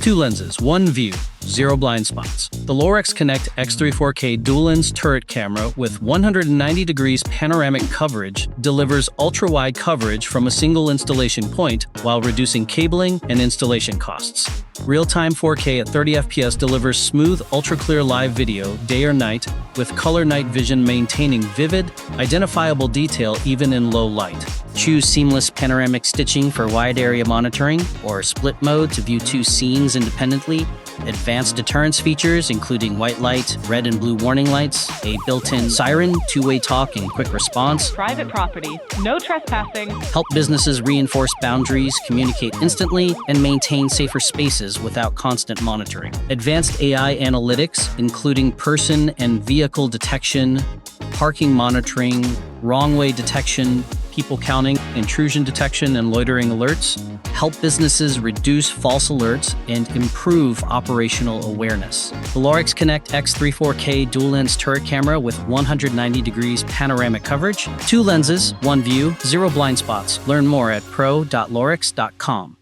2 lenses, 1 view, 0 blind spots. The Lorex Connect X34K dual-lens turret camera with 190 degrees panoramic coverage delivers ultra-wide coverage from a single installation point while reducing cabling and installation costs. Real-time 4K at 30 FPS delivers smooth, ultra-clear live video, day or night, with color night vision maintaining vivid, identifiable detail even in low light. Choose seamless panoramic stitching for wide area monitoring, or split mode to view 2 scenes independently. Advanced deterrence features including white light, red and blue warning lights, a built-in siren, 2-way talk and quick response. Private property, no trespassing. Help businesses reinforce boundaries, communicate instantly, and maintain safer spaces without constant monitoring. Advanced AI analytics, including person and vehicle detection, parking monitoring, wrong way detection, people counting, intrusion detection, and loitering alerts, help businesses reduce false alerts and improve operational awareness. The Lorex Connect X34K dual-lens turret camera with 190 degrees panoramic coverage, 2 lenses, 1 view, 0 blind spots. Learn more at pro.lorex.com.